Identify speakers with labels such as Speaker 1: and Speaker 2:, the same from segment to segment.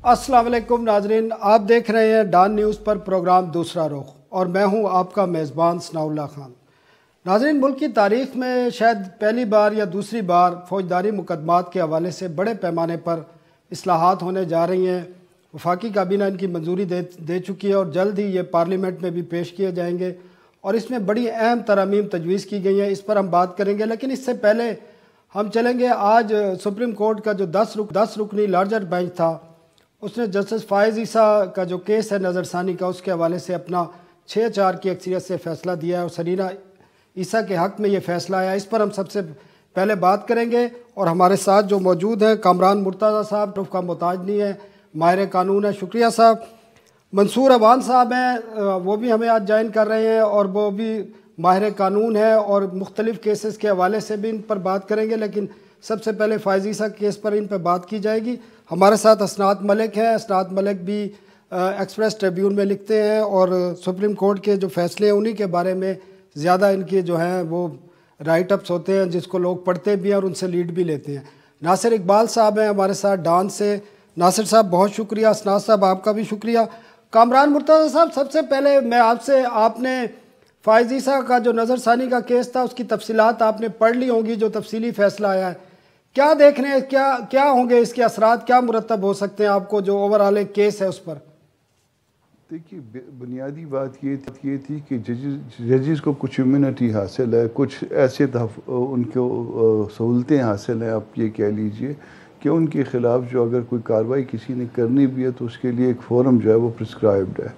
Speaker 1: अस्सलाम वालेकुम नाजरीन, आप देख रहे हैं डॉन न्यूज़ पर प्रोग्राम दूसरा रुख और मैं हूं आपका मेज़बान सनाउल्लाह खान। नाजरीन, मुल्क की तारीख़ में शायद पहली बार या दूसरी बार फ़ौजदारी मुकदमात के हवाले से बड़े पैमाने पर इस्लाहात होने जा रही हैं। वफाकी काबीना इनकी मंजूरी दे चुकी है और जल्द ही ये पार्लियामेंट में भी पेश किए जाएंगे और इसमें बड़ी अहम तरमीम तजवीज़ की गई हैं। इस पर हम बात करेंगे, लेकिन इससे पहले हम चलेंगे आज सुप्रीम कोर्ट का जो 10 रुकनी लार्जर बेंच था, उसने जस्टिस फ़ाइज़ ईसा का जो केस है नज़रसानी का, उसके हवाले से अपना 6-4 की अक्सरियत से फ़ैसला दिया है और सरीना ईसा के हक़ में ये फ़ैसला आया। इस पर हम सबसे पहले बात करेंगे और हमारे साथ जो मौजूद हैं कामरान मुर्तज़ा साहब, टुफ का मोहताज नहीं है, माहिर कानून है, शुक्रिया साहब। मंसूर अवान साहब हैं, वो भी हमें आज ज्वाइन कर रहे हैं और वो भी माहिर कानून है और मुख्तलिफ़ केसेस के हवाले से भी इन पर बात करेंगे, लेकिन सबसे पहले फ़ाइज़ ईसा केस पर इन पर बात की जाएगी। हमारे साथ असनात मलिक हैं। असनात मलिक भी एक्सप्रेस ट्रिब्यून में लिखते हैं और सुप्रीम कोर्ट के जो फैसले हैं उन्हीं के बारे में ज़्यादा इनके जो हैं वो राइट अप्स होते हैं, जिसको लोग पढ़ते भी हैं और उनसे लीड भी लेते हैं। नासिर इकबाल साहब हैं हमारे साथ डॉन से। नासिर साहब बहुत शुक्रिया। असनात साहब आपका भी शुक्रिया। कामरान मुर्तज़ा साहब, सबसे पहले मैं आपसे, आपने फ़ाइज़ ईसा का जो नज़रसानी का केस था उसकी तफसीलात आपने पढ़ ली होंगी, जो तफसीली फ़ैसला आया है, क्या देख रहे हैं, क्या होंगे इसके असरात, क्या मुरतब हो सकते हैं आपको जो ओवरऑल एक केस है उस पर?
Speaker 2: देखिए, बुनियादी बात ये थी कि जजेस को कुछ इम्यूनिटी हासिल है, कुछ ऐसे उनको सहूलतें हासिल हैं, आप ये कह लीजिए कि उनके ख़िलाफ़ जो अगर कोई कार्रवाई किसी ने करनी भी है तो उसके लिए एक फ़ोरम जो है वो प्रिस्क्राइब्ड है।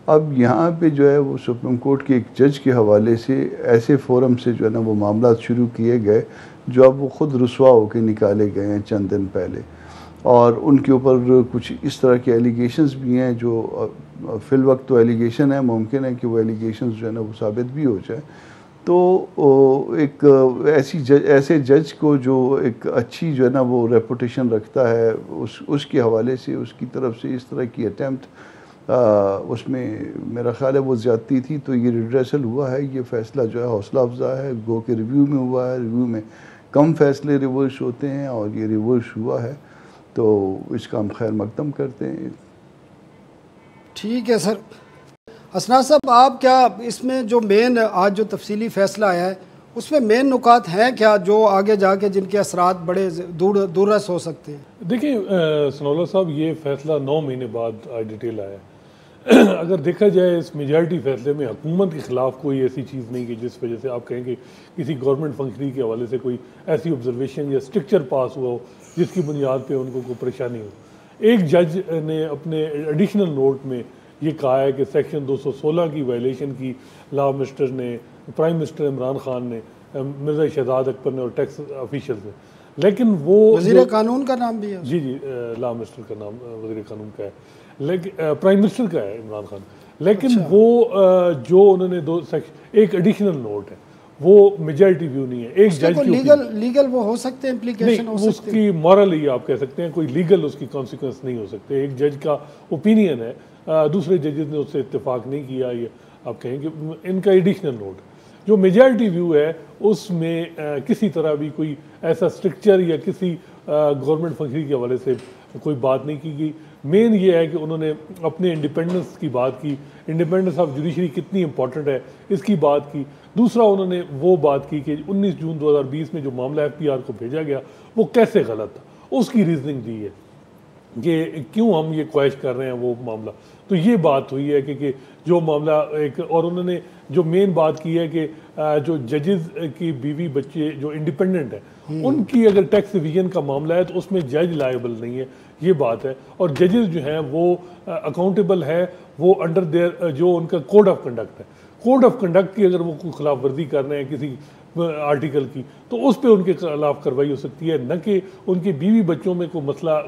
Speaker 2: अब यहाँ पे जो है वो सुप्रीम कोर्ट के एक जज के हवाले से ऐसे फ़ोरम से जो है ना वो मामला शुरू किए गए जो अब वो ख़ुद रुसवा होकर निकाले गए हैं चंद दिन पहले, और उनके ऊपर कुछ इस तरह के एलिगेशंस भी हैं जो फ़िल वक्त तो एलिगेशन है, मुमकिन है कि वो एलिगेशंस जो है ना वो साबित भी हो जाए। तो एक ऐसे जज को जो एक अच्छी जो है ना वो रेपुटेशन रखता है, उसके हवाले से उसकी तरफ से इस तरह की अटैम्प्ट उसमें मेरा ख़्याल है वो ज़्यादती थी। तो ये रिड्रेसल हुआ है, ये फ़ैसला जो है हौसला अफजा है, गो के रिव्यू में हुआ है। रिव्यू में कम फ़ैसले रिवर्स होते हैं और ये रिवर्स हुआ है, तो इसका हम खैर मकदम करते हैं।
Speaker 1: ठीक है सर। असनाद साहब, आप क्या इसमें जो मेन आज जो तफसीली फ़ैसला आया है उसमें मेन नुकात हैं क्या जो आगे जाके जिनके असरात बड़े दूररस हो सकते हैं?
Speaker 3: देखिए सनौल्लाह साहब, ये फ़ैसला 9 महीने बाद आज डिटेल आया है। अगर देखा जाए इस मेजॉरिटी फ़ैसले में हुकूमत के ख़िलाफ़ कोई ऐसी चीज़ नहीं कि जिस वजह से आप कहेंगे किसी गवर्नमेंट फंक्शनरी के हवाले से कोई ऐसी ऑब्जर्वेशन या स्ट्रिक्चर पास हुआ हो जिसकी बुनियाद पे उनको कोई परेशानी हो। एक जज ने अपने एडिशनल नोट में ये कहा है कि सेक्शन 216 की वायलेशन की लॉ मिनिस्टर ने, प्राइम मिनिस्टर इमरान खान ने, मिर्ज़ा शहजाद अकबर ने और टैक्स ऑफिशियल ने, लेकिन वो
Speaker 1: वज़ीर कानून का नाम भी है।
Speaker 3: जी, लॉ मिनिस्टर का नाम वज़ीर कानून का है, लेकिन प्राइम मिनिस्टर का है इमरान खान। लेकिन अच्छा। वो जो उन्होंने एक एडिशनल नोट है, वो मेजॉरिटी व्यू नहीं है। एक जज की
Speaker 1: लीगल वो हो सकते हैं, इम्प्लीकेशन हो सकते हैं,
Speaker 3: उसकी मॉरली आप कह सकते हैं, कोई लीगल उसकी कॉन्सिक्वेंस नहीं हो सकते। एक जज का ओपिनियन है, दूसरे जजेस ने उससे इत्तेफाक नहीं किया, ये आप कहेंगे इनका एडिशनल नोट। जो मेजॉरिटी व्यू है उसमें किसी तरह भी कोई ऐसा स्ट्रक्चर या किसी गवर्नमेंट फंक्शन के हवाले से कोई बात नहीं की गई। मेन ये है कि उन्होंने अपने इंडिपेंडेंस की बात की, इंडिपेंडेंस ऑफ जुडिशरी कितनी इंपॉर्टेंट है इसकी बात की। दूसरा, उन्होंने वो बात की कि 19 जून 2020 में जो मामला FPR को भेजा गया वो कैसे गलत था, उसकी रीजनिंग दी है कि क्यों हम ये ख्वाहिश कर रहे हैं वो मामला। तो ये बात हुई है कि जो मामला एक, और उन्होंने जो मेन बात की है कि जो जजेस की बीवी बच्चे जो इंडिपेंडेंट है उनकी अगर टैक्स रिवीजन का मामला है तो उसमें जज लायबल नहीं है, ये बात है। और जजेस जो हैं वो अकाउंटेबल है, वो अंडर देयर जो उनका कोड ऑफ कंडक्ट है, कोड ऑफ कंडक्ट की अगर वो खिलाफ वर्जी कर रहे हैं किसी आर्टिकल की तो उस पर उनके खिलाफ कार्रवाई हो सकती है, न कि उनके बीवी बच्चों में कोई मसला,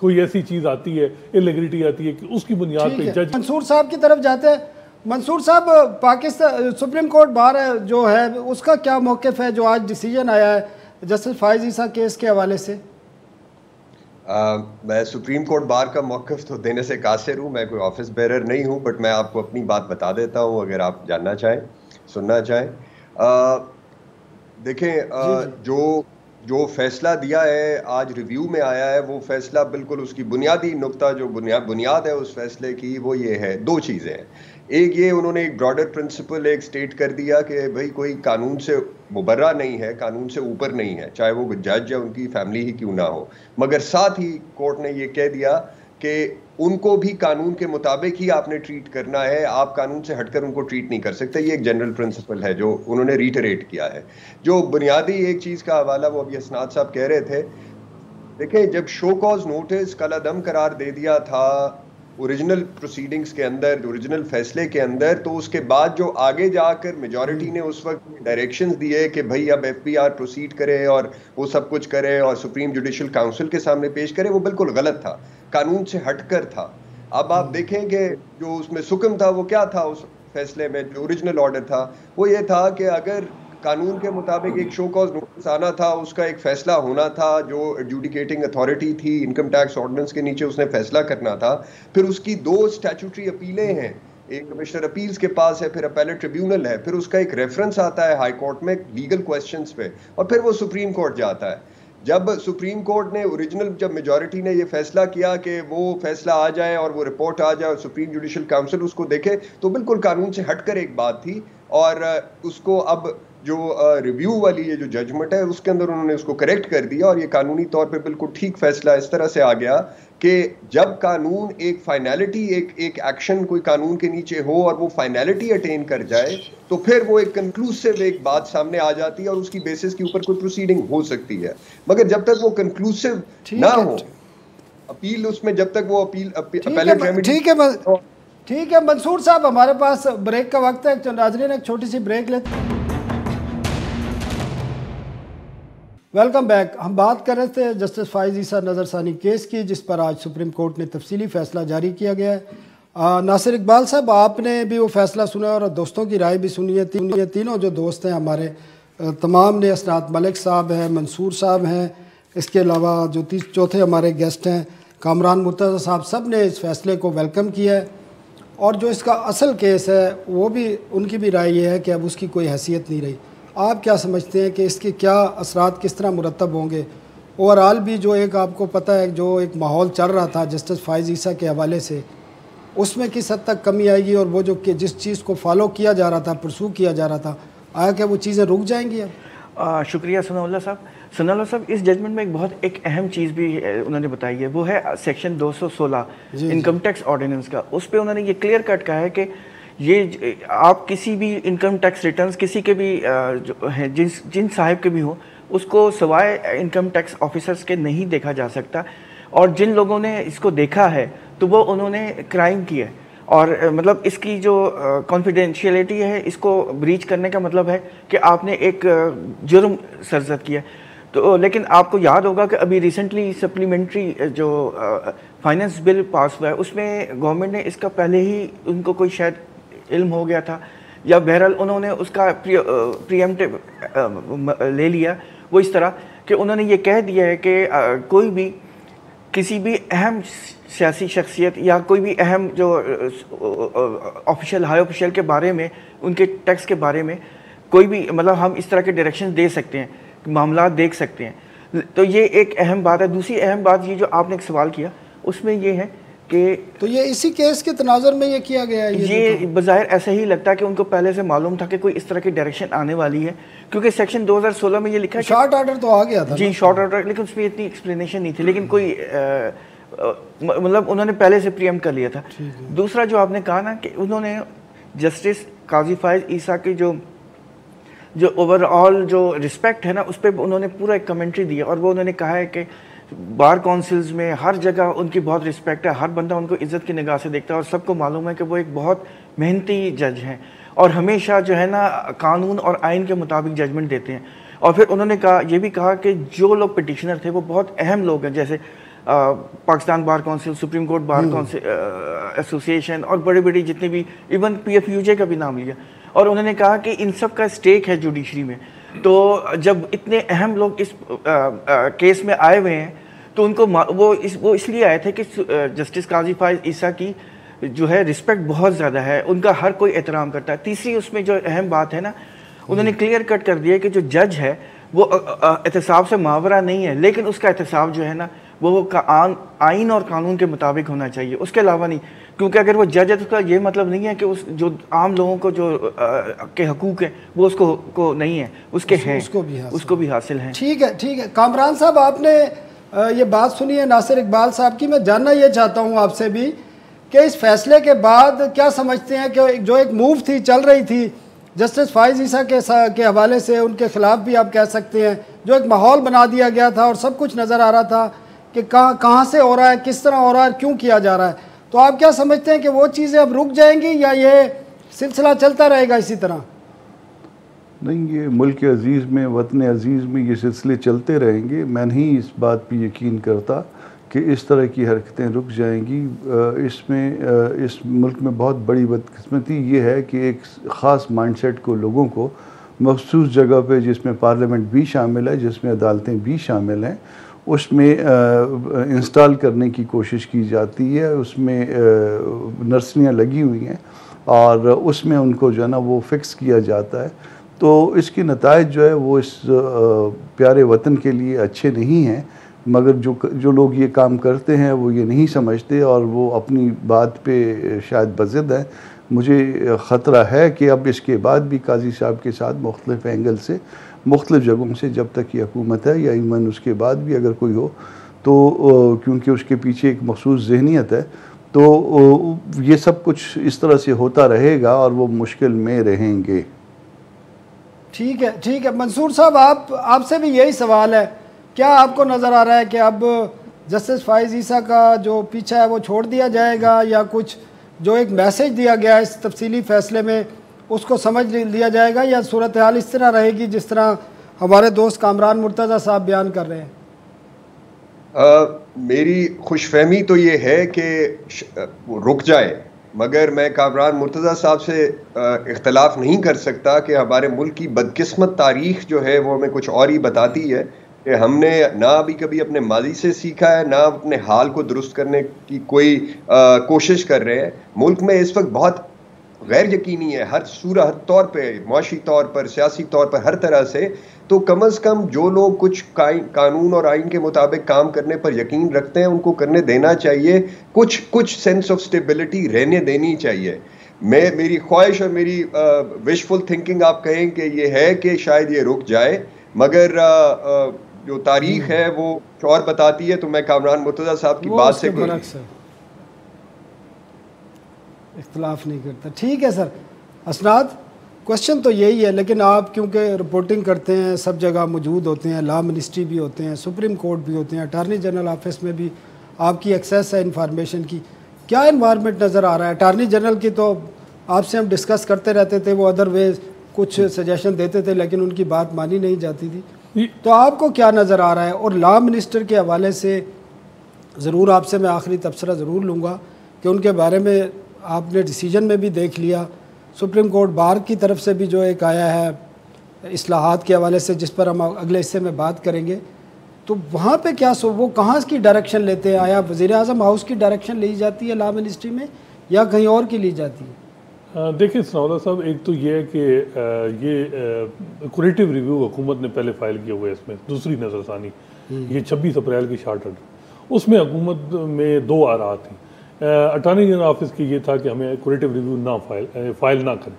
Speaker 3: कोई ऐसी चीज़ आती है, इलेगलिटी आती है कि उसकी बुनियाद पे जज।
Speaker 1: मंसूर साहब की तरफ जाते हैं। मंसूर साहब, पाकिस्तान सुप्रीम कोर्ट बार जो है उसका क्या मौक़िफ़ है जो आज डिसीजन आया है जस्टिस फ़ाइज़ ईसा केस के हवाले से?
Speaker 4: मैं सुप्रीम कोर्ट बार का मौक़िफ़ तो देने से कासिर हूँ, मैं कोई ऑफिस बेरर नहीं हूँ, बट मैं आपको अपनी बात बता देता हूँ अगर आप जानना चाहें, सुनना चाहें। देखें, जो जो फैसला दिया है आज रिव्यू में आया है, वो फैसला बिल्कुल उसकी बुनियादी नुक्ता जो बुनियाद है उस फैसले की, वो ये है, दो चीज़ें हैं। एक ये उन्होंने एक ब्रॉडर प्रिंसिपल एक स्टेट कर दिया कि भाई कोई कानून से मुबर्रा नहीं है, कानून से ऊपर नहीं है, चाहे वो जज या उनकी फैमिली ही क्यों ना हो। मगर साथ ही कोर्ट ने ये कह दिया कि उनको भी कानून के मुताबिक ही आपने ट्रीट करना है, आप कानून से हटकर उनको ट्रीट नहीं कर सकते। ये एक जनरल प्रिंसिपल है जो उन्होंने रिटरेट किया है। जो बुनियादी एक चीज़ का हवाला वो अभी असनाद साहब कह रहे थे, देखें जब शो कॉज नोटिस कल अदम करार दे दिया था ओरिजिनल प्रोसीडिंग्स के अंदर, ओरिजिनल फैसले के अंदर, तो उसके बाद जो आगे जाकर मेजॉरिटी ने उस वक्त डायरेक्शंस दिए कि भाई अब एफबीआर प्रोसीड करे और वो सब कुछ करे और सुप्रीम जुडिशल काउंसिल के सामने पेश करे, वो बिल्कुल गलत था, कानून से हटकर था। अब आप देखेंगे जो उसमें सुकम था वो क्या था, उस फैसले में जो ओरिजिनल ऑर्डर था वो ये था कि अगर कानून के मुताबिक एक शो कॉज नोटिस आना था, उसका एक फैसला होना था, जो एडजुडिकेटिंग अथॉरिटी थी इनकम टैक्स ऑर्डिनेंस के नीचे उसने फैसला करना था। फिर उसकी दो स्टैट्यूटरी अपीलें हैं, एक कमिश्नर अपील्स के पास है, फिर अपेलेट ट्रिब्यूनल है, फिर उसका एक रेफरेंस आता है हाई कोर्ट में लीगल क्वेश्चंस पे, और फिर वो सुप्रीम कोर्ट जाता है। जब सुप्रीम कोर्ट ने ओरिजिनल, जब मेजॉरिटी ने ये फैसला किया कि वो फैसला आ जाए और वो रिपोर्ट आ जाए और सुप्रीम जुडिशल काउंसिल उसको देखे, तो बिल्कुल कानून से हटकर एक बात थी। और उसको अब जो रिव्यू वाली ये जो जजमेंट है उसके अंदर उन्होंने उसको करेक्ट कर दिया और ये कानूनी तौर पे बिल्कुल ठीक फैसला इस तरह से आ गया कि जब कानून एक फाइनलिटी, एक एक्शन कोई कानून के नीचे हो और वो फाइनलिटी अटेन कर जाए, तो फिर वो एक कंक्लूसिव एक बात सामने आ जाती है और उसकी बेसिस के ऊपर कोई प्रोसीडिंग हो सकती है। मगर जब तक वो कंक्लूसिव ना हो, अपील उसमें जब तक वो अपील
Speaker 1: ठीक है मंसूर साहब, हमारे पास ब्रेक का वक्त है, नाज़रीन एक छोटी सी ब्रेक लेते। Welcome back. हम बात कर रहे थे जस्टिस फाइज ईसा नज़रसानी केस की, जिस पर आज सुप्रीम कोर्ट ने तफसीली फ़ैसला जारी किया गया है। नासिर इकबाल साहब, आपने भी वो फ़ैसला सुना और दोस्तों की राय भी सुनी है। तीनों जो दोस्त हैं हमारे तमाम ने, असनाद मलिक साहब हैं, मंसूर साहब हैं, इसके अलावा जो चौथे हमारे गेस्ट हैं कामरान मुर्तज़ा साहब, सब ने इस फ़ैसले को वेलकम किया है। और जो इसका असल केस है वो भी, उनकी भी राय ये है कि अब उसकी कोई हैसियत नहीं रही। आप क्या समझते हैं कि इसके क्या असरात किस तरह मुरतब होंगे? ओवरऑल भी जो एक आपको पता है जो एक माहौल चल रहा था जस्टिस फाइज ईसा के हवाले से, उसमें किस हद तक कमी आएगी? और वो जो कि जिस चीज़ को फॉलो किया जा रहा था, परसू किया जा रहा था, आया क्या वो चीज़ें रुक जाएंगी अब?
Speaker 5: शुक्रिया सनाउल्लाह साहब। सनाउल्लाह साहब, इस जजमेंट में एक अहम चीज़ भी उन्होंने बताई है, वो है सेक्शन 216 इनकम टैक्स ऑर्डिनेंस का। उस पर उन्होंने ये क्लियर कट कहा है कि ये आप किसी भी इनकम टैक्स रिटर्न्स किसी के भी जो हैं जिन साहिब के भी हो, उसको सवाए इनकम टैक्स ऑफिसर्स के नहीं देखा जा सकता। और जिन लोगों ने इसको देखा है तो वो उन्होंने क्राइम किया है, और मतलब इसकी जो कॉन्फिडेंशियलिटी है इसको ब्रीच करने का मतलब है कि आपने एक जुर्म सरजद किया। तो लेकिन आपको याद होगा कि अभी रिसेंटली सप्लीमेंट्री जो फाइनेंस बिल पास हुआ है, उसमें गवर्नमेंट ने इसका पहले ही उनको कोई शायद इल्म हो गया था, या बहरहाल उन्होंने उसका प्रीएम्प्टिव ले लिया। वो इस तरह कि उन्होंने ये कह दिया है कि कोई भी किसी भी अहम सियासी शख्सियत या कोई भी अहम जो ऑफिशियल हाई ऑफिशियल के बारे में, उनके टैक्स के बारे में कोई भी, मतलब हम इस तरह के डायरेक्शन दे सकते हैं, मामला देख सकते हैं। तो ये एक अहम बात है। दूसरी अहम बात ये जो आपने एक सवाल किया, उसमें ये है कि
Speaker 1: तो ये इसी केस के तनाज़ुर में ये किया गया है।
Speaker 5: ये बज़ाहिर ऐसा ही लगता है कि उनको पहले से मालूम था कि कोई इस तरह की डायरेक्शन आने वाली है, क्योंकि सेक्शन 2016 में ये लिखा है
Speaker 1: शॉर्ट ऑर्डर तो आ गया था
Speaker 5: जी, शॉर्ट ऑर्डर, लेकिन उसमें इतनी एक्सप्लेनेशन नहीं थी, लेकिन कोई मतलब उन्होंने पहले से प्रीएम्प्ट कर लिया था। दूसरा जो आपने कहा ना कि उन्होंने जस्टिस काजी फाइज ईसा की जो ओवरऑल जो रिस्पेक्ट है ना, उस पर उन्होंने पूरा एक कमेंट्री दिया, और वो उन्होंने कहा है कि बार काउंसिल्स में हर जगह उनकी बहुत रिस्पेक्ट है, हर बंदा उनको इज़्ज़त की निगाह से देखता है, और सबको मालूम है कि वो एक बहुत मेहनती जज हैं और हमेशा जो है ना कानून और आइन के मुताबिक जजमेंट देते हैं। और फिर उन्होंने कहा, ये भी कहा कि जो लोग पिटिशनर थे वो बहुत अहम लोग हैं, जैसे Pakistan bar council, supreme court bar council association और बड़ी बड़ी जितनी भी, इवन PFUJ का भी नाम लिया। और उन्होंने कहा कि इन सब का स्टेक है जुडिशरी में। तो जब इतने अहम लोग इस केस में आए हुए हैं तो उनको वो इसलिए आए थे कि जस्टिस काजी फाइज ईसा की जो है रिस्पेक्ट बहुत ज़्यादा है, उनका हर कोई एहतराम करता है। तीसरी उसमें जो अहम बात है ना, उन्होंने क्लियर कट कर दिया कि जो जज है वो एहतसाब से मुहावरा नहीं है, लेकिन उसका एहतसाब जो है ना वो आइन और कानून के मुताबिक होना चाहिए, उसके अलावा नहीं। क्योंकि अगर वो जज है तो उसका ये मतलब नहीं है कि उस जो आम लोगों को जो के हकूक हैं वो उसको को नहीं है, उसके हैं, उसको भी हासिल है।
Speaker 1: ठीक है, ठीक है। कामरान साहब, आपने ये बात सुनी है नासिर इकबाल साहब की। मैं जानना ये चाहता हूँ आपसे भी कि इस फैसले के बाद क्या समझते हैं कि जो एक मूव थी चल रही थी जस्टिस फाइज ईसा के हवाले से, उनके ख़िलाफ़ भी आप कह सकते हैं, जो एक माहौल बना दिया गया था और सब कुछ नज़र आ रहा था कि कहाँ से हो रहा है, किस तरह हो रहा है, क्यों किया जा रहा है, तो आप क्या समझते हैं कि वो चीज़ें अब रुक जाएंगी या ये सिलसिला चलता रहेगा इसी तरह?
Speaker 2: नहीं, ये मुल्क अज़ीज़ में, वतन अज़ीज़ में ये सिलसिले चलते रहेंगे। मैं नहीं इस बात पे यकीन करता कि इस तरह की हरकतें रुक जाएंगी। इसमें इस मुल्क में बहुत बड़ी बदकिस्मती ये है कि एक ख़ास माइंडसेट को, लोगों को मखसूस जगह पे, जिसमें पार्लियामेंट भी शामिल है, जिसमें अदालतें भी शामिल हैं, उसमें इंस्टॉल करने की कोशिश की जाती है। उसमें नर्सरियाँ लगी हुई हैं और उसमें उनको जो है ना वो फ़िक्स किया जाता है। तो इसके नताइज जो है वो इस प्यारे वतन के लिए अच्छे नहीं हैं। मगर जो लोग ये काम करते हैं वो ये नहीं समझते और वो अपनी बात पे शायद बज़िद हैं। मुझे ख़तरा है कि अब इसके बाद भी काजी साहब के साथ मुख्तलिफ़ एंगल से, मुख्तलिफ़ जगहों से, जब तक ये हुकूमत है या इवन उसके बाद भी अगर कोई हो तो, क्योंकि उसके पीछे एक मखसूस ज़हनियत है, तो ये सब कुछ इस तरह से होता रहेगा और वो मुश्किल में रहेंगे।
Speaker 1: ठीक है, ठीक है। मंसूर साहब, आपसे भी यही सवाल है, क्या आपको नज़र आ रहा है कि अब जस्टिस फाइज ईसा का जो पीछा है वो छोड़ दिया जाएगा, या कुछ जो एक मैसेज दिया गया है इस तफसीली फ़ैसले में उसको समझ लिया जाएगा, या सूरत हाल इस तरह रहेगी जिस तरह हमारे दोस्त कामरान मुर्तज़ा साहब बयान कर रहे हैं?
Speaker 4: मेरी खुशफहमी तो ये है कि रुक जाए, मगर मैं कामरान मुर्तज़ा साहब से इख्तलाफ नहीं कर सकता कि हमारे मुल्क की बदकिस्मत तारीख़ जो है वो हमें कुछ और ही बताती है कि हमने ना अभी कभी अपने माजी से सीखा है, ना अपने हाल को दुरुस्त करने की कोई कोशिश कर रहे हैं। मुल्क में इस वक्त बहुत गैर यकीनी है हर सूरत तौर पे, माशी तौर पर, सियासी तौर पर, हर तरह से। तो कम अज़ कम जो लोग कुछ कानून और आइन के मुताबिक काम करने पर यकीन रखते हैं उनको करने देना चाहिए, कुछ सेंस ऑफ स्टेबिलिटी रहने देनी चाहिए। मेरी ख्वाहिश और मेरी विशफुल थिंकिंग आप कहें कि ये है कि शायद ये रुक जाए, मगर जो तारीख है वो और बताती है। तो मैं कामरान मुर्तज़ा साहब की बात से
Speaker 1: इख्तलाफ नहीं करता। ठीक है सर। असनाद, क्वेश्चन तो यही है, लेकिन आप क्योंकि रिपोर्टिंग करते हैं, सब जगह मौजूद होते हैं, लॉ मिनिस्ट्री भी होते हैं, सुप्रीम कोर्ट भी होते हैं, अटारनी जनरल ऑफिस में भी आपकी एक्सेस है इंफॉर्मेशन की, क्या इन्वायरमेंट नज़र आ रहा है? अटारनी जनरल की तो आपसे हम डिस्कस करते रहते थे, वो अदरवेज कुछ सजेशन देते थे लेकिन उनकी बात मानी नहीं जाती थी। तो आपको क्या नज़र आ रहा है? और लॉ मिनिस्टर के हवाले से ज़रूर आपसे मैं आखिरी तबसरा ज़रूर लूँगा कि उनके बारे में आपने डिसीजन में भी देख लिया, सुप्रीम कोर्ट बार की तरफ से भी जो एक आया है इस्लाहात के हवाले से, जिस पर हम अगले हिस्से में बात करेंगे, तो वहाँ पे क्या वो कहाँ की डायरेक्शन लेते हैं? आया वज़ीर आज़म हाउस की डायरेक्शन ली जाती है लॉ मिनिस्ट्री में या कहीं और की ली जाती है?
Speaker 3: देखिए सनाउल्लाह साहब, एक तो ये है कि ये कुरेटिव रिव्यू हुकूमत ने पहले फाइल किया हुआ है। इसमें दूसरी नज़रसानी ये 26 अप्रैल की शार्ट ऑर्डर, उसमें हुकूमत में दो आरा थी। अटार्नी जनरल ऑफिस की ये था कि हमें कुरेटिव रिव्यू ना फाइल ना करें,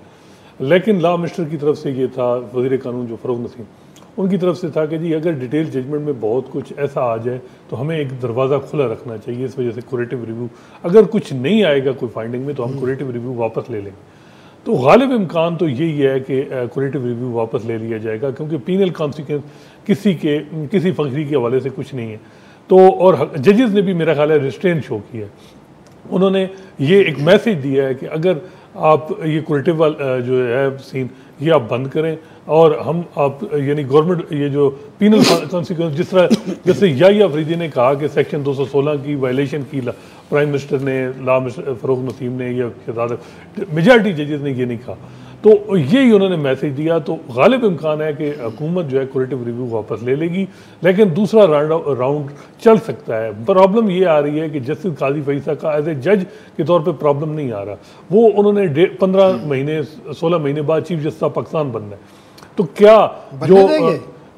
Speaker 3: लेकिन लॉ मिनिस्टर की तरफ से ये था, वज़ीर कानून जो फ़रोग़ नसीम, उनकी तरफ से था कि जी अगर डिटेल जजमेंट में बहुत कुछ ऐसा आ जाए तो हमें एक दरवाज़ा खुला रखना चाहिए। इस वजह से कुरेटिव रिव्यू, अगर कुछ नहीं आएगा कोई फाइंडिंग में तो हम कुरेटिव रिव्यू वापस ले लेंगे। तो गालिब इम्कान तो यही है कि कुरेटिव रिव्यू वापस ले लिया जाएगा, क्योंकि पीनल कॉन्सिक्वेंस किसी फखरी के हवाले से कुछ नहीं है। तो और जजेस ने भी मेरा ख्याल है रिस्ट्रेन शो किया है। उन्होंने ये एक मैसेज दिया है कि अगर आप ये कुरेटिव जो है सीन ये आप बंद करें और हम आप यानी गवर्नमेंट ये जो पीनल कॉन्सिक्वेंस, जिस तरह जैसे याहिया अफरीदी ने कहा कि सेक्शन 216 की वायलेशन की प्राइम मिनिस्टर ने, लॉ मिनिस्टर फ़रोग़ नसीम ने या मेजॉरिटी जजेस ने ये नहीं कहा, तो यही उन्होंने मैसेज दिया। तो गालिब इम्कान है कि हुकूमत जो है कुरेटिव रिव्यू वापस ले लेगी, लेकिन दूसरा राउंड चल सकता है। प्रॉब्लम ये आ रही है कि जस्टिस काजी फैसा का एज ए जज के तौर पे प्रॉब्लम नहीं आ रहा। वो उन्होंने 15 महीने 16 महीने बाद चीफ जस्टिस ऑफ पाकिस्तान बनना है, तो क्या जो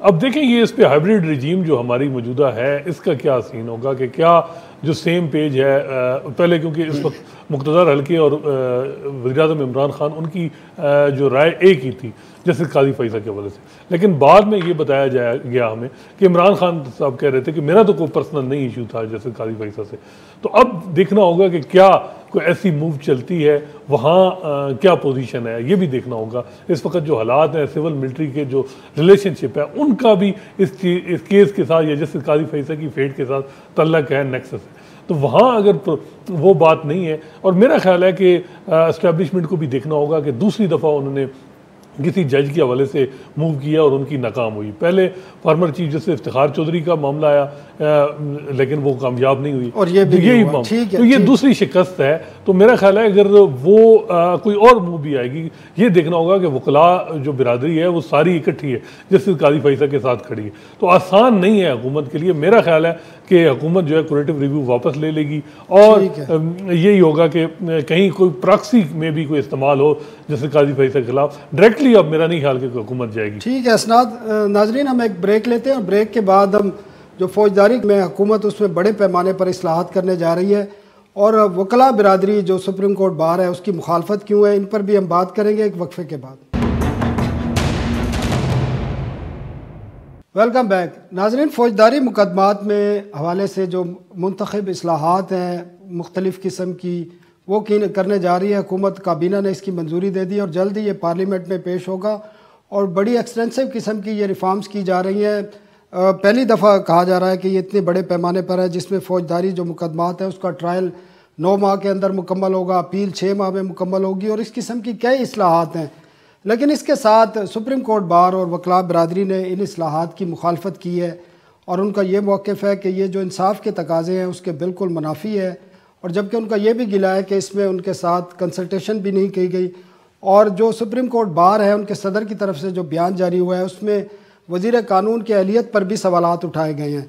Speaker 3: अब देखें ये इस पे हाइब्रिड रिजीम जो हमारी मौजूदा है इसका क्या सीन होगा कि क्या जो सेम पेज है पहले, क्योंकि इस वक्त मुक़्तदर हल्के और वज़ीर-ए-आज़म इमरान खान उनकी जो राय एक ही थी जस्टिस काज़ी फ़ैसल के हवाले से, लेकिन बाद में ये बताया गया हमें कि इमरान खान साहब कह रहे थे कि मेरा तो कोई पर्सनल नहीं इशू था जस्टिस काज़ी फ़ैसल से। तो अब देखना होगा कि क्या कोई ऐसी मूव चलती है, वहाँ क्या पोजीशन है, ये भी देखना होगा। इस वक्त जो हालात हैं, सिविल मिलिट्री के जो रिलेशनशिप है उनका भी इस केस के साथ या जस्टिस काज़ी फ़ैसल की फेट के साथ तल्लक है, नेक्सस है। तो वहाँ अगर वो बात नहीं है, और मेरा ख्याल है कि एस्टैब्लिशमेंट को भी देखना होगा कि दूसरी दफ़ा उन्होंने किसी जज के हवाले से मूव किया और उनकी नाकाम हुई। पहले former chief justice Iftikhar Chaudhry का मामला आया, लेकिन वो कामयाब नहीं हुई, और यही मामला, तो ये दूसरी शिकस्त है। तो मेरा ख्याल है अगर वो कोई और मूव भी आएगी, ये देखना होगा कि वकला जो बिरादरी है वो सारी इकट्ठी है, जस्टिस काज़ी फ़ैसल के साथ खड़ी है। तो आसान नहीं है हुकूमत के लिए। मेरा ख्याल है कि हुकूमत जो है कुरेटिव रिव्यू वापस ले लेगी, और यही होगा कि कहीं कोई प्रॉक्सी में भी कोई इस्तेमाल हो जस्टिस काज़ी फ़ैसल के खिलाफ। डायरेक्टली अब मेरा नहीं ख्याल कि हुकूमत जाएगी।
Speaker 1: ठीक है असनाद, नाजरीन हम एक ब्रेक लेते हैं, और ब्रेक के बाद हम जो फौजदारी में हुकूमत उसमें बड़े पैमाने पर इस्लाहात करने जा रही है, और वकला बिरादरी जो सुप्रीम कोर्ट बार है उसकी मुखालफत क्यों है, इन पर भी हम बात करेंगे एक वक्फे के बाद। वेलकम बैक नाजरीन। फौजदारी मुकदमात में हवाले से जो मुंतखब इस्लाहात हैं मुख्तलिफ़ किस्म की, वो करने जा रही है हुकूमत। काबीना ने इसकी मंजूरी दे दी और जल्द ही ये पार्लियामेंट में पेश होगा, और बड़ी एक्सटेंसिव किस्म की ये रिफॉर्म्स की जा रही हैं। पहली दफ़ा कहा जा रहा है कि ये इतने बड़े पैमाने पर है, जिसमें फ़ौजदारी जो मुकदमात है उसका ट्रायल 9 माह के अंदर मुकम्मल होगा, अपील 6 माह में मुकम्मल होगी, और इस किस्म की कई इस्लाहात हैं। लेकिन इसके साथ सुप्रीम कोर्ट बार और वकला बिरादरी ने इन इस्लाहात की मुखालफत की है, और उनका ये मौक़िफ़ है कि ये जो इंसाफ के तकाज़े हैं उसके बिल्कुल मुनाफी है, और जबकि उनका ये भी गिला है कि इसमें उनके साथ कंसल्टेशन भी नहीं की गई। और जो सुप्रीम कोर्ट बार है उनके सदर की तरफ से जो बयान जारी हुआ है उसमें वज़ीर कानून की अहलियत पर भी सवालात उठाए गए हैं।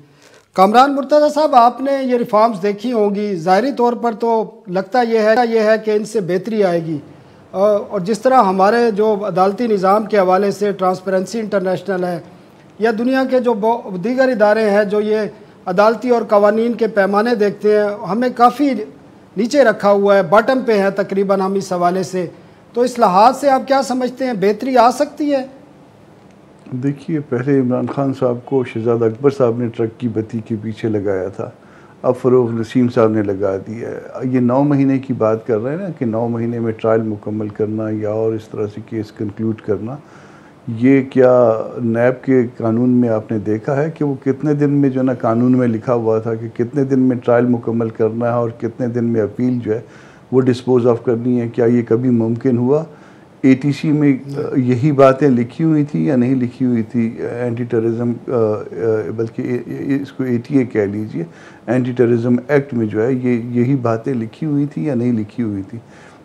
Speaker 1: कामरान मुर्तज़ा साहब, आपने ये रिफॉर्म्स देखी होंगी, ज़ाहिरी तौर पर तो लगता ये है कि इनसे बेहतरी आएगी, और जिस तरह हमारे जो अदालती निज़ाम के हवाले से ट्रांसपेरेंसी इंटरनेशनल है, या दुनिया के जो दीगर इदारे हैं जो ये अदालती और कवानीन के पैमाने देखते हैं, हमें काफ़ी नीचे रखा हुआ है, बॉटम पे है तकरीबन हम इस हवाले से। तो इस्लाहात से आप क्या समझते हैं, बेहतरी आ सकती है?
Speaker 2: देखिए, पहले इमरान खान साहब को शहजाद अकबर साहब ने ट्रक की बत्ती के पीछे लगाया था, अब फ़रोग़ नसीम साहब ने लगा दिया है। ये 9 महीने की बात कर रहे हैं ना, कि 9 महीने में ट्रायल मुकम्मल करना या और इस तरह से केस कंक्लूड करना, ये क्या नैब के कानून में आपने देखा है कि वो कितने दिन में जो ना कानून में लिखा हुआ था कि कितने दिन में ट्रायल मुकम्मल करना है और कितने दिन में अपील जो है वो डिस्पोज ऑफ करनी है? क्या ये कभी मुमकिन हुआ? ATC में यही बातें लिखी हुई थी या नहीं लिखी हुई थी? एंटी टेररिज्म, बल्कि इसको ATA कह लीजिए, एंटी टेररिज्म एक्ट में जो है यही बातें लिखी हुई थी या नहीं लिखी हुई थी?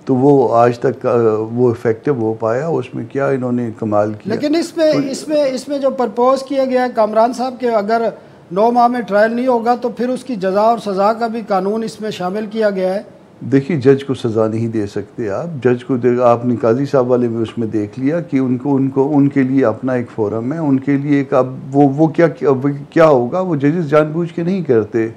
Speaker 2: तो वो आज तक वो इफेक्टिव हो पाया? उसमें क्या इन्होंने कमाल किया?
Speaker 1: लेकिन इसमें जो प्रपोज किया गया है कामरान साहब के, अगर 9 माह में ट्रायल नहीं होगा तो फिर उसकी जजा और सज़ा का भी कानून इसमें शामिल किया गया है।
Speaker 2: देखिए, जज को सज़ा नहीं दे सकते आप। जज को आपने काजी साहब वाले में उसमें देख लिया कि उनके लिए अपना एक फोरम है, उनके लिए एक अब वो क्या होगा, वो जजेस जानबूझ के नहीं करते।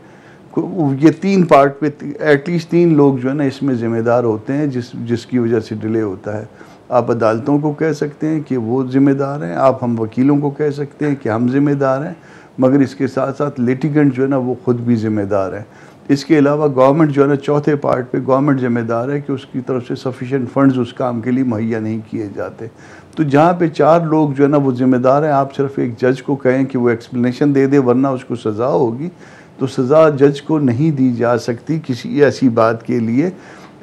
Speaker 2: ये 3 पार्ट पे एटलीस्ट 3 लोग जो है ना इसमें ज़िम्मेदार होते हैं, जिसकी वजह से डिले होता है। आप अदालतों को कह सकते हैं कि वो ज़िम्मेदार हैं, आप हम वकीलों को कह सकते हैं कि हम ज़िम्मेदार हैं, मगर इसके साथ साथ लिटिगेंट जो है ना वो ख़ुद भी ज़िम्मेदार है। इसके अलावा गवर्नमेंट जो है ना, चौथे पार्ट पे गवर्नमेंट ज़िम्मेदार है कि उसकी तरफ से सफिशेंट फंड्स उस काम के लिए मुहैया नहीं किए जाते। तो जहाँ पे 4 लोग जो है ना वो ज़िम्मेदार हैं, आप सिर्फ एक जज को कहें कि वो एक्सप्लेनेशन दे दे वरना उसको सज़ा होगी, तो सज़ा जज को नहीं दी जा सकती किसी ऐसी बात के लिए।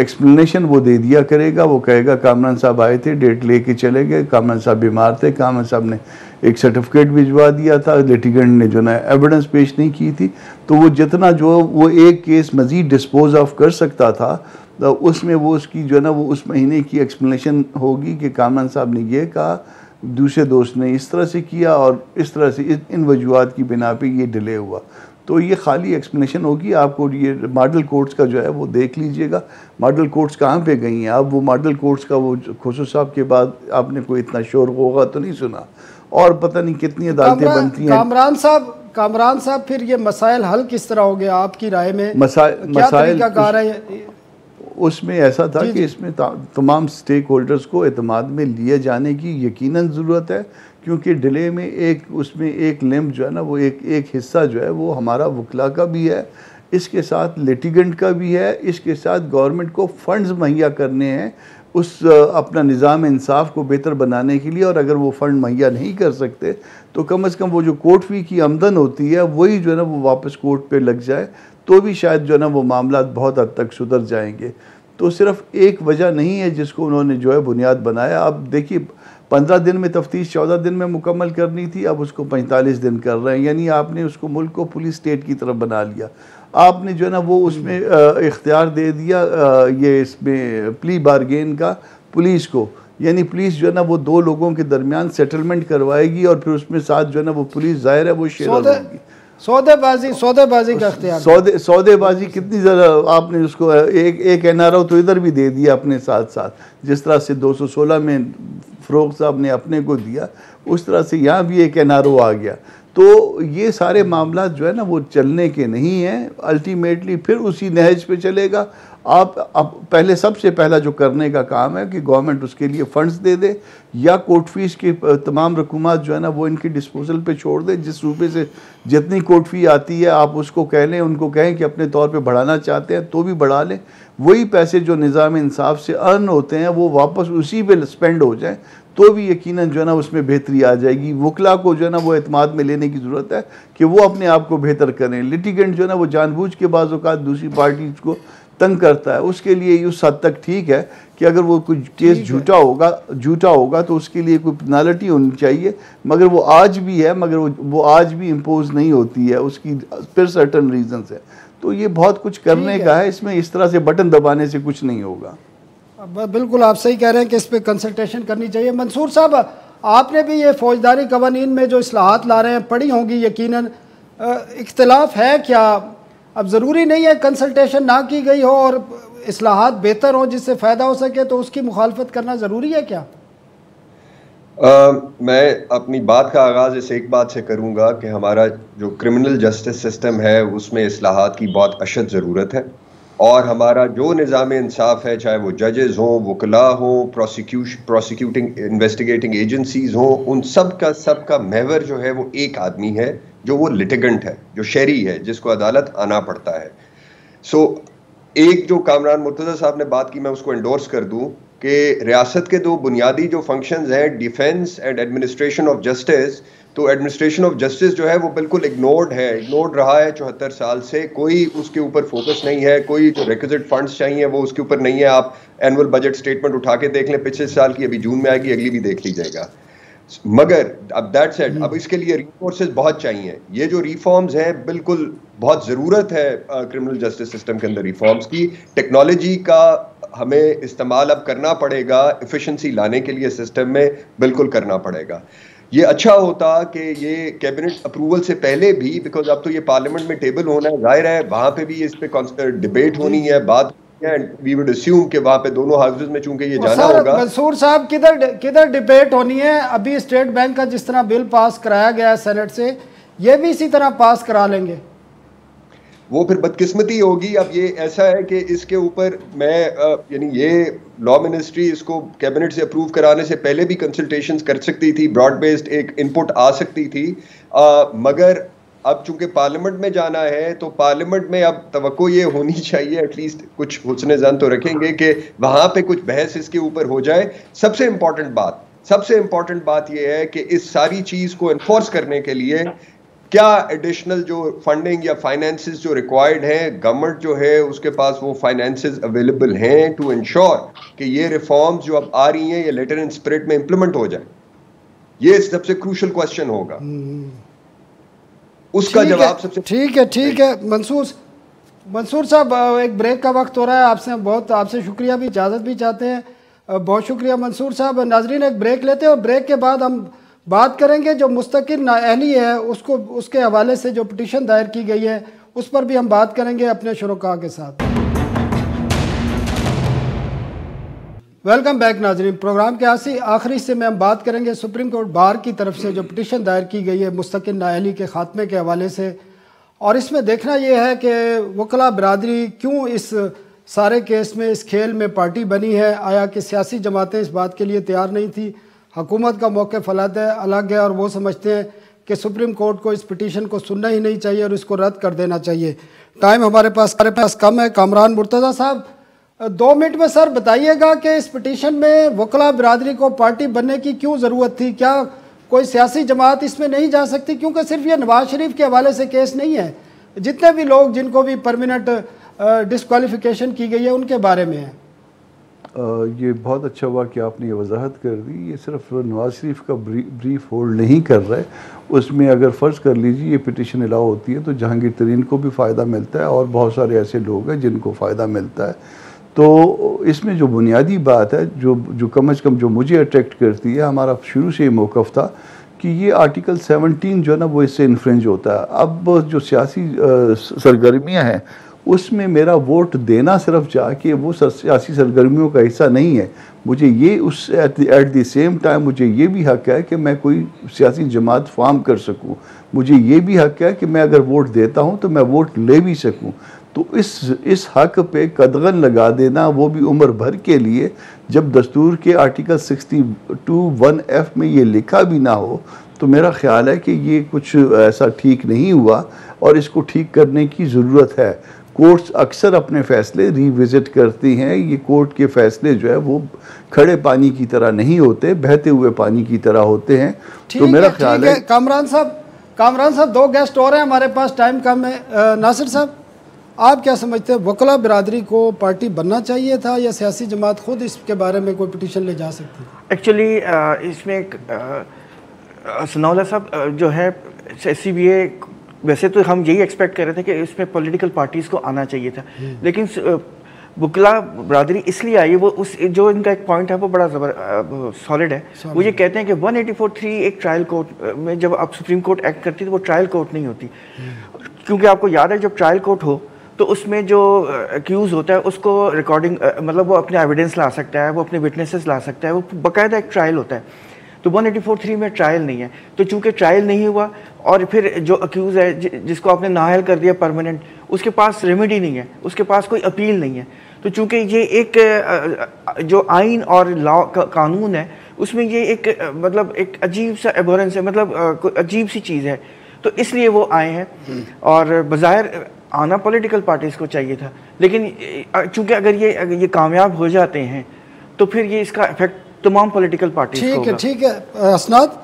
Speaker 2: एक्सप्लेनेशन वो दे दिया करेगा, वो कहेगा कामरान साहब आए थे, डेट लेके चले गए, कामरान साहब बीमार थे, कामरान साहब ने एक सर्टिफिकेट भिजवा दिया था, लिटिगेंट ने जो ना एविडेंस पेश नहीं की थी, तो वो जितना जो वो एक केस मज़ीद डिस्पोज ऑफ कर सकता था, तो उसमें वो उसकी जो है ना वो उस महीने की एक्सप्लेनेशन होगी कि कामरान साहब ने ये कहा, दूसरे दोस्त ने इस तरह से किया, और इस तरह से इन वजूहात की बिना पे ये डिले हुआ। तो ये खाली एक्सप्लेनेशन होगी। आपको ये मॉडल कोर्ट्स का जो है वो देख लीजिएगा, मॉडल कोर्ट्स कहाँ पे गई हैं। अब वो मॉडल कोर्ट्स का वो खुशू साहब के बाद आपने कोई इतना शोर होगा तो नहीं सुना। और पता नहीं कितनी अदालतें बनती हैं।
Speaker 1: कामरान साहब फिर ये मसाइल हल किस तरह हो गया आपकी राय में?
Speaker 2: मसाइल
Speaker 1: है
Speaker 2: उसमें ऐसा था कि इसमें तमाम स्टेक होल्डर्स को एतमाद में लिए जाने की यकीनन ज़रूरत है, क्योंकि डिले में उसमें एक लिम्ब जो है ना, वो एक हिस्सा जो है वो हमारा वकला का भी है, इसके साथ लिटिगेंट का भी है, इसके साथ गवर्नमेंट को फंड्स मुहैया करने हैं उस अपना निज़ाम इंसाफ को बेहतर बनाने के लिए। और अगर वो फ़ंड मुहैया नहीं कर सकते तो कम से कम वो जो कोर्ट फ़ी की आमदन होती है वही जो है ना वो वापस कोर्ट पे लग जाए, तो भी शायद जो है ना वो मामला बहुत हद तक सुधर जाएंगे। तो सिर्फ एक वजह नहीं है जिसको उन्होंने जो है बुनियाद बनाया। अब देखिए 15 दिन में तफ्तीश 14 दिन में मुकम्मल करनी थी, अब उसको 45 दिन कर रहे हैं, यानी आपने उसको मुल्क को पुलिस स्टेट की तरफ बना लिया। आपने जो है ना वो उसमें इख्तियार दे दिया ये इसमें प्ली बारगेन का पुलिस को, यानी पुलिस जो है ना वो दो लोगों के दरमियान सेटलमेंट करवाएगी और फिर उसमें साथ जो है ना वो पुलिस जाहिर है वो शेयर होगी।
Speaker 1: सौदेबाजी का इख्तियार,
Speaker 2: सौदेबाजी कितनी ज़्यादा आपने उसको एक NRO तो इधर भी दे दिया अपने साथ साथ, जिस तरह से 216 में फ़रोग साहब ने अपने को दिया उस तरह से यहाँ भी एक NRO आ गया। तो ये सारे मामला जो है ना वो चलने के नहीं हैं, अल्टीमेटली फिर उसी नहज पे चलेगा। आप अब पहले सबसे पहला जो करने का काम है कि गवर्नमेंट उसके लिए फ़ंड्स दे दे या कोर्ट फीस की तमाम रकूमात जो है ना वो इनकी डिस्पोजल पे छोड़ दे। जिस रूपे से जितनी कोर्ट फ़ी आती है आप उसको कह लें, उनको कहें कि अपने तौर पे बढ़ाना चाहते हैं तो भी बढ़ा लें, वही पैसे जो निज़ाम इंसाफ से अर्न होते हैं वो वापस उसी पे स्पेंड हो जाएँ, तो भी यकीनन जो है ना उसमें बेहतरी आ जाएगी। वकला को जो है ना वो एतमाद में लेने की ज़रूरत है कि वो अपने आप को बेहतर करें। लिटिगेंट जो है ना वो जानबूझ के बाज़ औक़ात दूसरी पार्टी को तंग करता है, उसके लिए उस हद तक ठीक है कि अगर वो कोई केस झूठा होगा तो उसके लिए कोई पेनाल्टी होनी चाहिए, मगर वो आज भी है, मगर वो आज भी इम्पोज नहीं होती है, उसकी फिर सर्टन रीजंस है। तो ये बहुत कुछ करने का है, इसमें इस तरह से बटन दबाने से कुछ नहीं होगा।
Speaker 1: बिल्कुल आप सही कह रहे हैं कि इस पर कंसल्टेशन करनी चाहिए। मंसूर साहब, आपने भी ये फौजदारी कवानीन में जो इस्लाहात ला रहे हैं पढ़ी होंगी यकीनन, इख्तिलाफ है क्या? अब ज़रूरी नहीं है कंसल्टेशन ना की गई हो और इस्लाहात बेहतर हो जिससे फ़ायदा हो सके तो उसकी मुखालफत करना ज़रूरी है क्या?
Speaker 4: मैं अपनी बात का आगाज़ इस एक बात से करूँगा कि हमारा जो क्रिमिनल जस्टिस सिस्टम है उसमें इस्लाहात की बहुत अशद ज़रूरत है, और हमारा जो निज़ाम इंसाफ है, चाहे वो जजेस हों, वकला हों, प्रोसिक्यूटिंग इन्वेस्टिगेटिंग एजेंसीज़ हों, उन सब का महवर जो है वो एक आदमी है, जो वो लिटिगेंट है, जो शहरी है, जिसको अदालत आना पड़ता है। एक जो कामरान मुर्तज़ा साहब ने बात की, मैं उसको एंडोर्स कर दूं कि रियासत के दो बुनियादी जो फंक्शंस हैं, defence and administration of justice, तो एडमिनिस्ट्रेशन ऑफ जस्टिस जो है वो बिल्कुल इग्नोर्ड रहा है 74 साल से। कोई उसके ऊपर फोकस नहीं है, कोई जो रिक्विजिट फंड्स चाहिए वो उसके ऊपर नहीं है। आप एनुअल बजट स्टेटमेंट उठा के देख लें, पिछले साल की अभी जून में आएगी, अगली भी देख ली जाएगा। मगर अब दैट सेड, अब इसके लिए रिसोर्सेज बहुत चाहिए। ये जो रिफॉर्म्स हैं, बिल्कुल बहुत ज़रूरत है क्रिमिनल जस्टिस सिस्टम के अंदर रिफॉर्म्स की। टेक्नोलॉजी का हमें इस्तेमाल अब करना पड़ेगा, एफिशिएंसी लाने के लिए सिस्टम में बिल्कुल करना पड़ेगा। ये अच्छा होता कि ये कैबिनेट अप्रूवल से पहले भी, बिकॉज अब तो ये पार्लियामेंट में टेबल होना है, जाहिर है वहाँ पे भी इस पे डिबेट होनी है, बात वी वुड अस्यूम कि वहाँ पे दोनों हाउसेस में चूंकि ये जाना होगा।
Speaker 1: मंसूर साहब, किधर डिबेट होनी है? अभी स्टेट बैंक का जिस तरह बिल पास कराया गया है सेनेट से, ये भी इसी तरह पास करा लेंगे।
Speaker 4: वो फिर बदकिस्मती होगी। अब ये ऐसा है कि इसके ऊपर मैं यानी ये लॉ मिनिस्ट्री इसको कैबिनेट से अप्रूव कराने से पहले भी कंसल्टेशंस कर सकती थी, ब्रॉड बेस्ड एक इनपुट आ सकती थी, मगर अब चूंकि पार्लियामेंट में जाना है तो पार्लियामेंट में अब तवक्को ये होनी चाहिए, एटलीस्ट कुछ हुस्न ज़न तो रखेंगे कि वहाँ पे कुछ बहस इसके ऊपर हो जाए। सबसे इम्पॉर्टेंट बात ये है कि इस सारी चीज़ को एनफोर्स करने के लिए क्या एडिशनल जो फंडिंग या फाइनेंसेस जो रिक्वायर्ड हैं, गवर्नमेंट जो है उसके पास वो फाइनेंसेस अवेलेबल हैं टू इंश्योर कि ये रिफॉर्म्स जो अब आ रही हैं ये लेटर इन स्पिरिट में इंप्लीमेंट हो जाए। ये सबसे क्रूशल क्वेश्चन होगा, उसका जवाब सबसे
Speaker 1: ठीक है। मंसूर साहब, एक ब्रेक का वक्त हो रहा है, आपसे शुक्रिया भी, इजाज़त भी चाहते हैं। बहुत शुक्रिया मंसूर साहब। नाजरीन, एक ब्रेक लेते हैं और ब्रेक के बाद हम बात करेंगे जो मुस्तकिल नाअहली है उसके हवाले से जो पिटीशन दायर की गई है उस पर भी हम बात करेंगे अपने शुरका के साथ। वेलकम बैक नाजरीन। प्रोग्राम के आखिरी से में हम बात करेंगे सुप्रीम कोर्ट बार की तरफ से जो पिटीशन दायर की गई है मुस्तकिल नाअहली के खात्मे के हवाले से, और इसमें देखना यह है कि वकला बरादरी क्यों इस सारे केस में, इस खेल में पार्टी बनी है। आया कि सियासी जमातें इस बात के लिए तैयार नहीं थी, हुकूमत का मौक़िफ़ अलग है और वो समझते हैं कि सुप्रीम कोर्ट को इस पिटीशन को सुनना ही नहीं चाहिए और इसको रद्द कर देना चाहिए। टाइम हमारे पास कम है। कामरान मुर्तज़ा साहब 2 मिनट में सर बताइएगा कि इस पिटीशन में वकला बिरादरी को पार्टी बनने की क्यों ज़रूरत थी? क्या कोई सियासी जमात इसमें नहीं जा सकती? क्योंकि सिर्फ ये नवाज शरीफ के हवाले से केस नहीं है, जितने भी लोग जिनको भी परमानेंट डिस्क्वालिफिकेशन की गई है उनके बारे में है।
Speaker 2: ये बहुत अच्छा हुआ कि आपने ये वजाहत कर दी। ये सिर्फ नवाज शरीफ का ब्रीफ होल्ड नहीं कर रहा है, उसमें अगर फ़र्ज़ कर लीजिए ये पिटीशन अलाउ होती है तो जहांगीर तरीन को भी फ़ायदा मिलता है और बहुत सारे ऐसे लोग हैं जिनको फ़ायदा मिलता है। तो इसमें जो बुनियादी बात है जो कम अज़ कम जो मुझे अट्रैक्ट करती है, हमारा शुरू से ही मौक़िफ़ था कि ये आर्टिकल 17 जो है ना वो इससे इन्फ्रिंज होता है। अब जो सियासी सरगर्मियाँ हैं उसमें मेरा वोट देना सिर्फ जाके वो सियासी सरगर्मियों का हिस्सा नहीं है। मुझे ये उस एट द सेम टाइम मुझे ये भी हक़ है कि मैं कोई सियासी जमात फॉर्म कर सकूँ। मुझे ये भी हक़ है कि मैं अगर वोट देता हूँ तो मैं वोट ले भी सकूँ। तो इस हक़ पे कदगन लगा देना, वो भी उम्र भर के लिए, जब दस्तूर के आर्टिकल 62(1)(f) में ये लिखा भी ना हो, तो मेरा ख्याल है कि ये कुछ ऐसा ठीक नहीं हुआ और इसको ठीक करने की ज़रूरत है। कोर्ट्स अक्सर अपने फ़ैसले रिविज़िट करती हैं। ये कोर्ट के फ़ैसले जो है वो खड़े पानी की तरह नहीं होते, बहते हुए पानी की तरह होते हैं। तो मेरा ख्याल है
Speaker 1: कामरान साहब 2 गेस्ट और हैं हमारे पास, टाइम कम है। नासिर साहब, आप क्या समझते हैं, वकला बिरादरी को पार्टी बनना चाहिए था या सियासी जमात खुद इसके बारे में कोई पिटीशन ले जा सकती है?
Speaker 5: एक्चुअली इसमें सनाउल्लाह साहब जो है CBA, वैसे तो हम यही एक्सपेक्ट कर रहे थे कि इसमें पॉलिटिकल पार्टीज़ को आना चाहिए था, लेकिन वकला बरादरी इसलिए आई, वो उस जो इनका एक पॉइंट है वो बड़ा सॉलिड है। वो ये कहते हैं कि 184(3) एक ट्रायल कोर्ट में जब आप सुप्रीम कोर्ट एक्ट करती है तो वो ट्रायल कोर्ट नहीं होती, क्योंकि आपको याद है जब ट्रायल कोर्ट हो तो उसमें जो एक्यूज़ होता है उसको रिकॉर्डिंग, मतलब वो अपने एविडेंस ला सकता है, वो अपने विटनेसेस ला सकता है, वो बाकायदा एक ट्रायल होता है। तो 184(3) में ट्रायल नहीं है, तो चूंकि ट्रायल नहीं हुआ और फिर जो अक्यूज़ है जिसको आपने नाअहल कर दिया परमानेंट, उसके पास रेमेडी नहीं है, उसके पास कोई अपील नहीं है। तो चूंकि ये एक जो आइन और लॉ कानून है उसमें ये एक मतलब एक अजीब सा एबोरेंस है, मतलब अजीब सी चीज़ है, तो इसलिए वो आए हैं। और बज़ाहिर आना पॉलिटिकल पार्टीज़ को चाहिए था, लेकिन चूंकि अगर ये कामयाब हो जाते हैं तो फिर ये इसका इफेक्ट तमाम पॉलिटिकल पार्टीज़ को होगा।
Speaker 1: ठीक है असनाद,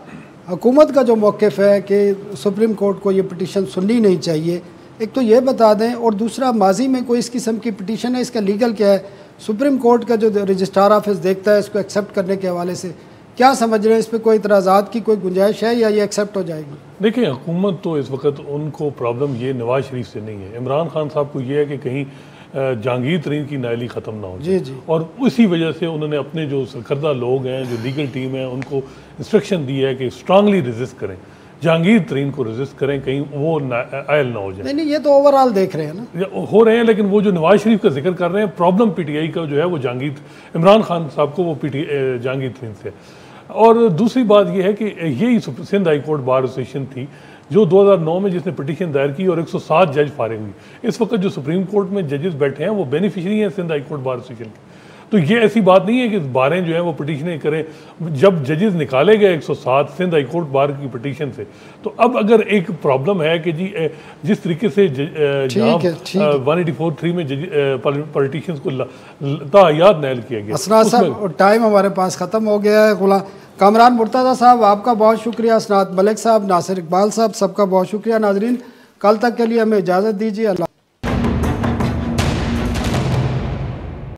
Speaker 1: हुकूमत का जो मौक़िफ़ है कि सुप्रीम कोर्ट को ये पिटीशन सुननी नहीं चाहिए, एक तो ये बता दें, और दूसरा माजी में कोई इस किस्म की पिटीशन है, इसका लीगल क्या है? सुप्रीम कोर्ट का जो रजिस्ट्रार ऑफिस देखता है इसको एक्सेप्ट करने के हवाले से क्या समझ रहे हैं, इस पर कोई इतराज़ात की कोई गुंजाइश है या ये एक्सेप्ट हो जाएगी?
Speaker 3: देखिए, हुकूमत तो इस वक्त उनको प्रॉब्लम ये नवाज शरीफ से नहीं है, इमरान खान साहब को ये है कि कहीं जहांगीर तरीन की नाअहली ख़त्म ना हो जाए, और उसी वजह से उन्होंने अपने जो सरकर्दा लोग हैं, जो लीगल टीम है, उनको इंस्ट्रक्शन दी है कि स्ट्रांगली रेजिस्ट करें, जहांगीर तरीन को रेजिस्ट करें, कहीं वो आयल ना हो जाए।
Speaker 1: नहीं, ये तो ओवरऑल देख रहे हैं ना,
Speaker 3: हो रहे हैं, लेकिन वो जो नवाज शरीफ का जिक्र कर रहे हैं, प्रॉब्लम PTI का जो है वो इमरान खान साहब को वो जहांगीर तरीन से। और दूसरी बात यह है कि यही Sindh high court bar association थी जो 2009 में जिसने पिटीशन दायर की और 107 जज फारिग हुई। इस वक्त जो सुप्रीम कोर्ट में जजेस बैठे हैं वो बेनिफिशरी हैं Sindh high court bar association के। तो ये ऐसी बात नहीं है कि बारें जो हैं वो पिटीशनें करें। जब जजेस निकाले गए 107 सिंध हाई कोर्ट बार की पिटीशन से, तो अब अगर एक प्रॉब्लम है कि जी जिस तरीके से 184(3) में पॉलिटिशियंस को तायाद नायल किया गया।
Speaker 1: असनाद साहब, टाइम हमारे पास ख़त्म हो गया है। कामरान मुर्तज़ा साहब आपका बहुत शुक्रिया, असनाद मलिक साहब, नासिर इकबाल साहब, सबका बहुत शुक्रिया। नाजरीन, कल तक के लिए हमें इजाज़त दीजिए। अल्लाह।